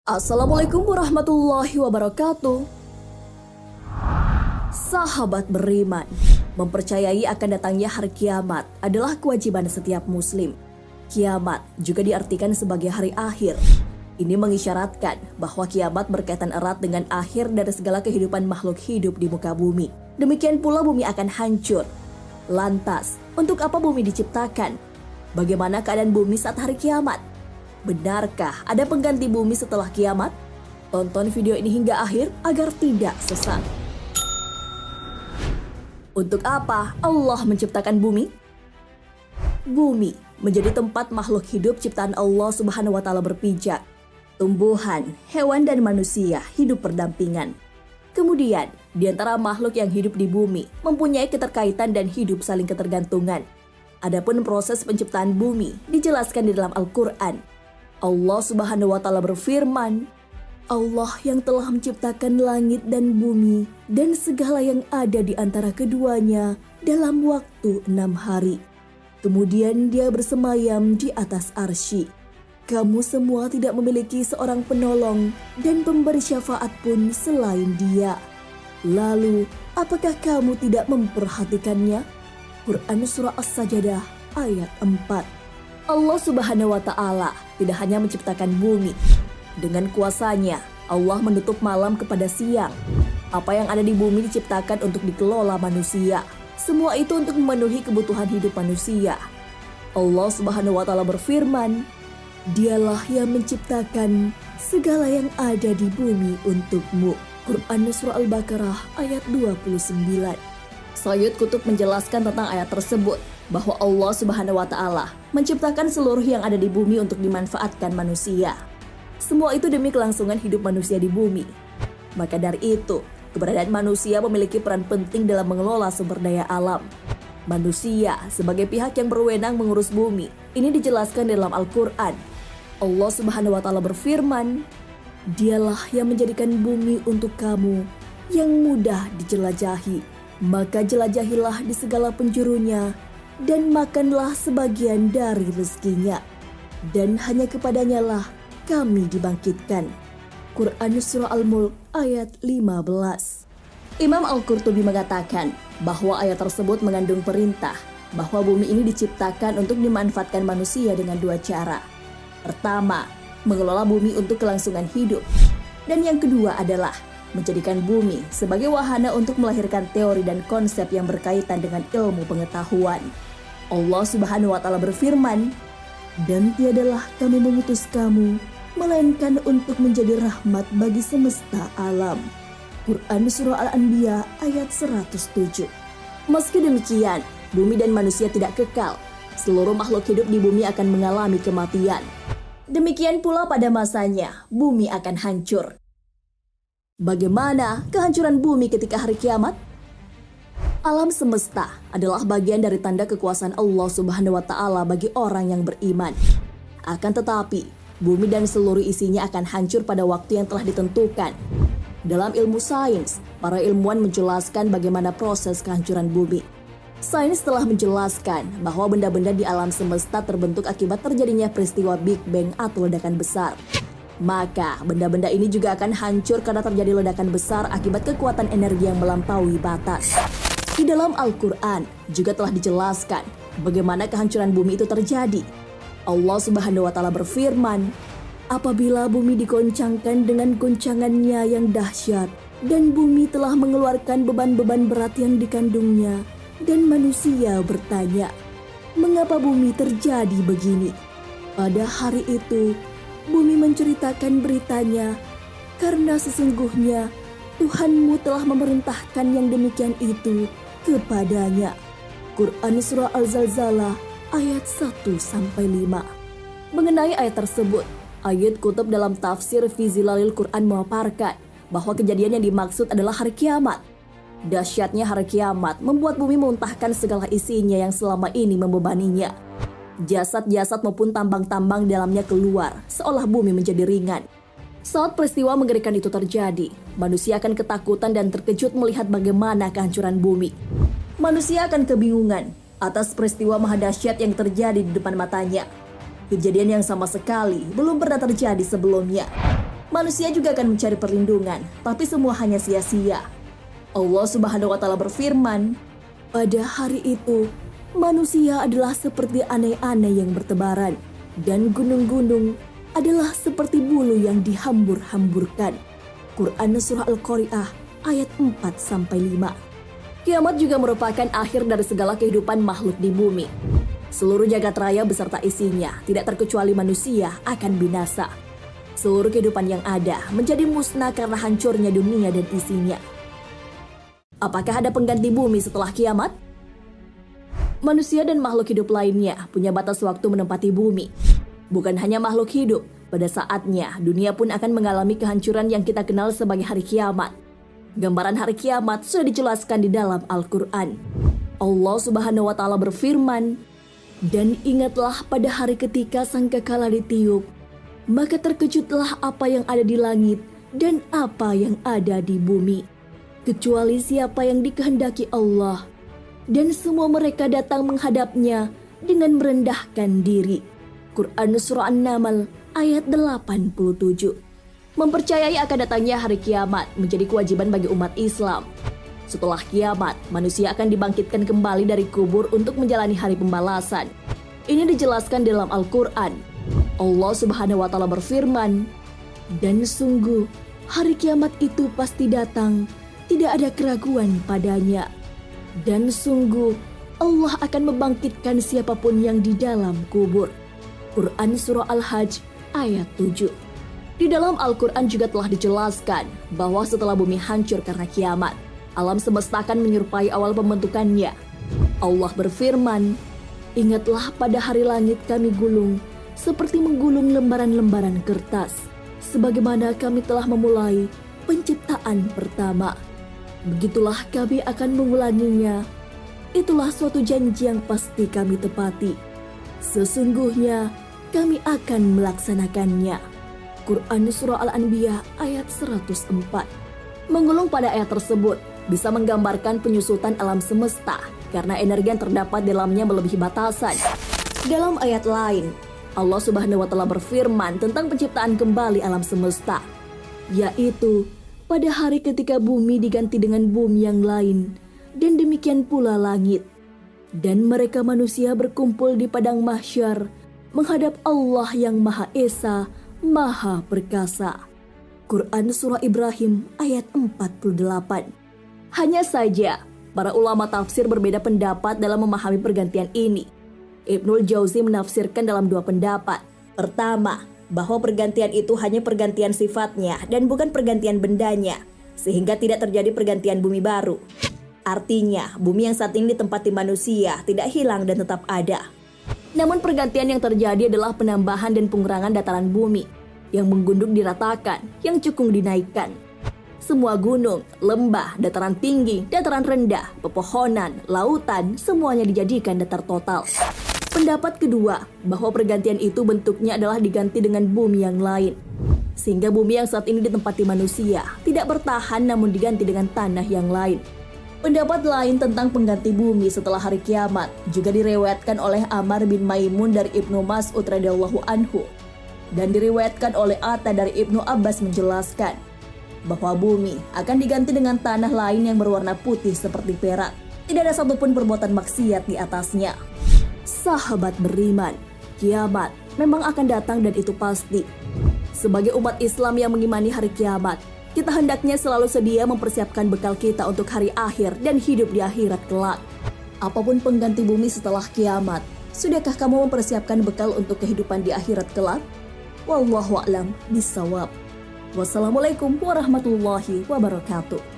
Assalamualaikum warahmatullahi wabarakatuh. Sahabat beriman, mempercayai akan datangnya hari kiamat adalah kewajiban setiap muslim. Kiamat juga diartikan sebagai hari akhir. Ini mengisyaratkan bahwa kiamat berkaitan erat dengan akhir dari segala kehidupan makhluk hidup di muka bumi. Demikian pula bumi akan hancur. Lantas, untuk apa bumi diciptakan? Bagaimana keadaan bumi saat hari kiamat? Benarkah ada pengganti bumi setelah kiamat? Tonton video ini hingga akhir agar tidak sesat. Untuk apa Allah menciptakan bumi? Bumi menjadi tempat makhluk hidup ciptaan Allah Subhanahu wa Ta'ala berpijak. Tumbuhan, hewan, dan manusia hidup berdampingan. Kemudian, di antara makhluk yang hidup di bumi mempunyai keterkaitan dan hidup saling ketergantungan. Adapun proses penciptaan bumi dijelaskan di dalam Al-Quran. Allah Subhanahu wa Ta'ala berfirman, Allah yang telah menciptakan langit dan bumi dan segala yang ada di antara keduanya dalam waktu 6 hari. Kemudian dia bersemayam di atas arsy. Kamu semua tidak memiliki seorang penolong dan pemberi syafaat pun selain dia. Lalu, apakah kamu tidak memperhatikannya? Quran Surah As-Sajdah ayat 4. Allah Subhanahu wa Ta'ala tidak hanya menciptakan bumi. Dengan kuasanya, Allah menutup malam kepada siang. Apa yang ada di bumi diciptakan untuk dikelola manusia. Semua itu untuk memenuhi kebutuhan hidup manusia. Allah Subhanahu wa Ta'ala berfirman, Dialah yang menciptakan segala yang ada di bumi untukmu. Quran Surah Al-Baqarah ayat 29. Sayyid Qutb menjelaskan tentang ayat tersebut, bahwa Allah Subhanahu wa Ta'ala menciptakan seluruh yang ada di bumi untuk dimanfaatkan manusia. Semua itu demi kelangsungan hidup manusia di bumi. Maka dari itu, keberadaan manusia memiliki peran penting dalam mengelola sumber daya alam. Manusia sebagai pihak yang berwenang mengurus bumi, ini dijelaskan dalam Al-Quran. Allah Subhanahu wa Ta'ala berfirman, Dialah yang menjadikan bumi untuk kamu yang mudah dijelajahi. Maka jelajahilah di segala penjurunya dan makanlah sebagian dari rezekinya. Dan hanya kepadanya lah kami dibangkitkan. Quran Surah Al-Mulk ayat 15. Imam Al-Qurtubi mengatakan bahwa ayat tersebut mengandung perintah bahwa bumi ini diciptakan untuk dimanfaatkan manusia dengan dua cara. Pertama, mengelola bumi untuk kelangsungan hidup. Dan yang kedua adalah menjadikan bumi sebagai wahana untuk melahirkan teori dan konsep yang berkaitan dengan ilmu pengetahuan. Allah Subhanahu wa Ta'ala berfirman, Dan tiadalah kami mengutus kamu, melainkan untuk menjadi rahmat bagi semesta alam. Quran Surah Al-Anbiya ayat 107. Meski demikian, bumi dan manusia tidak kekal. Seluruh makhluk hidup di bumi akan mengalami kematian. Demikian pula pada masanya, bumi akan hancur. Bagaimana kehancuran bumi ketika hari kiamat? Alam semesta adalah bagian dari tanda kekuasaan Allah Subhanahu wa Ta'ala bagi orang yang beriman. Akan tetapi, bumi dan seluruh isinya akan hancur pada waktu yang telah ditentukan. Dalam ilmu sains, para ilmuwan menjelaskan bagaimana proses kehancuran bumi. Sains telah menjelaskan bahwa benda-benda di alam semesta terbentuk akibat terjadinya peristiwa Big Bang atau ledakan besar. Maka benda-benda ini juga akan hancur karena terjadi ledakan besar akibat kekuatan energi yang melampaui batas. Di dalam Al-Quran juga telah dijelaskan bagaimana kehancuran bumi itu terjadi. Allah Subhanahu wa Ta'ala berfirman, Apabila bumi digoncangkan dengan goncangannya yang dahsyat, dan bumi telah mengeluarkan beban-beban berat yang dikandungnya, dan manusia bertanya, Mengapa bumi terjadi begini? Pada hari itu, bumi menceritakan beritanya, karena sesungguhnya Tuhanmu telah memerintahkan yang demikian itu kepadanya. Quran Surah Al-Zalzalah ayat 1-5. Mengenai ayat tersebut, Sayyid Qutb dalam tafsir Fi Zilalil Quran memaparkan bahwa kejadian yang dimaksud adalah hari kiamat. Dahsyatnya hari kiamat membuat bumi memuntahkan segala isinya yang selama ini membebaninya. Jasad-jasad maupun tambang-tambang dalamnya keluar, seolah bumi menjadi ringan. Saat peristiwa mengerikan itu terjadi, manusia akan ketakutan dan terkejut melihat bagaimana kehancuran bumi. Manusia akan kebingungan atas peristiwa mahadahsyat yang terjadi di depan matanya. Kejadian yang sama sekali belum pernah terjadi sebelumnya. Manusia juga akan mencari perlindungan, tapi semua hanya sia-sia. Allah Subhanahu wa Ta'ala berfirman, pada hari itu, manusia adalah seperti aneh-aneh yang bertebaran, dan gunung-gunung adalah seperti bulu yang dihambur-hamburkan. Quran Surah Al-Qari'ah ayat 4-5. Kiamat juga merupakan akhir dari segala kehidupan makhluk di bumi. Seluruh jagat raya beserta isinya, tidak terkecuali manusia, akan binasa. Seluruh kehidupan yang ada menjadi musnah karena hancurnya dunia dan isinya. Apakah ada pengganti bumi setelah kiamat? Manusia dan makhluk hidup lainnya punya batas waktu menempati bumi. Bukan hanya makhluk hidup, pada saatnya dunia pun akan mengalami kehancuran yang kita kenal sebagai hari kiamat. Gambaran hari kiamat sudah dijelaskan di dalam Al-Quran. Allah Subhanahu wa Ta'ala berfirman, dan ingatlah pada hari ketika sangkakala ditiup, maka terkejutlah apa yang ada di langit dan apa yang ada di bumi, kecuali siapa yang dikehendaki Allah. Dan semua mereka datang menghadapnya dengan merendahkan diri. Quran Surah An-Naml ayat 87. Mempercayai akan datangnya hari kiamat menjadi kewajiban bagi umat Islam. Setelah kiamat, manusia akan dibangkitkan kembali dari kubur untuk menjalani hari pembalasan. Ini dijelaskan dalam Al-Quran. Allah Subhanahu wa Ta'ala berfirman, dan sungguh hari kiamat itu pasti datang, tidak ada keraguan padanya. Dan sungguh Allah akan membangkitkan siapapun yang di dalam kubur. Quran Surah Al-Hajj ayat 7. Di dalam Al-Quran juga telah dijelaskan bahwa setelah bumi hancur karena kiamat, alam semesta akan menyerupai awal pembentukannya. Allah berfirman, ingatlah pada hari langit kami gulung, seperti menggulung lembaran-lembaran kertas, sebagaimana kami telah memulai penciptaan pertama. Begitulah kami akan mengulanginya. Itulah suatu janji yang pasti kami tepati. Sesungguhnya kami akan melaksanakannya. Quran Surah Al-Anbiya ayat 104. Menggulung pada ayat tersebut bisa menggambarkan penyusutan alam semesta karena energi yang terdapat dalamnya melebihi batasan. Dalam ayat lain, Allah Subhanahu wa Ta'ala berfirman tentang penciptaan kembali alam semesta, yaitu pada hari ketika bumi diganti dengan bumi yang lain, dan demikian pula langit. Dan mereka manusia berkumpul di padang mahsyar menghadap Allah yang Maha Esa, Maha Perkasa. Quran Surah Ibrahim ayat 48. Hanya saja, para ulama tafsir berbeda pendapat dalam memahami pergantian ini. Ibnul Jauzi menafsirkan dalam dua pendapat. Pertama, bahwa pergantian itu hanya pergantian sifatnya dan bukan pergantian bendanya, sehingga tidak terjadi pergantian bumi baru. Artinya, bumi yang saat ini ditempati manusia tidak hilang dan tetap ada. Namun pergantian yang terjadi adalah penambahan dan pengurangan dataran bumi, yang menggunduk diratakan, yang cukung dinaikkan. Semua gunung, lembah, dataran tinggi, dataran rendah, pepohonan, lautan, semuanya dijadikan datar total. Pendapat kedua, bahwa pergantian itu bentuknya adalah diganti dengan bumi yang lain. Sehingga bumi yang saat ini ditempati manusia tidak bertahan namun diganti dengan tanah yang lain. Pendapat lain tentang pengganti bumi setelah hari kiamat juga diriwayatkan oleh Ammar bin Maimun dari Ibnu Mas'ud radhiyallahu anhu, dan diriwayatkan oleh Atta dari Ibnu Abbas menjelaskan bahwa bumi akan diganti dengan tanah lain yang berwarna putih seperti perak. Tidak ada satupun perbuatan maksiat di atasnya. Sahabat beriman, kiamat memang akan datang dan itu pasti. Sebagai umat Islam yang mengimani hari kiamat, kita hendaknya selalu sedia mempersiapkan bekal kita untuk hari akhir dan hidup di akhirat kelak. Apapun pengganti bumi setelah kiamat, sudahkah kamu mempersiapkan bekal untuk kehidupan di akhirat kelak? Wallahu a'lam bishawab. Wassalamualaikum warahmatullahi wabarakatuh.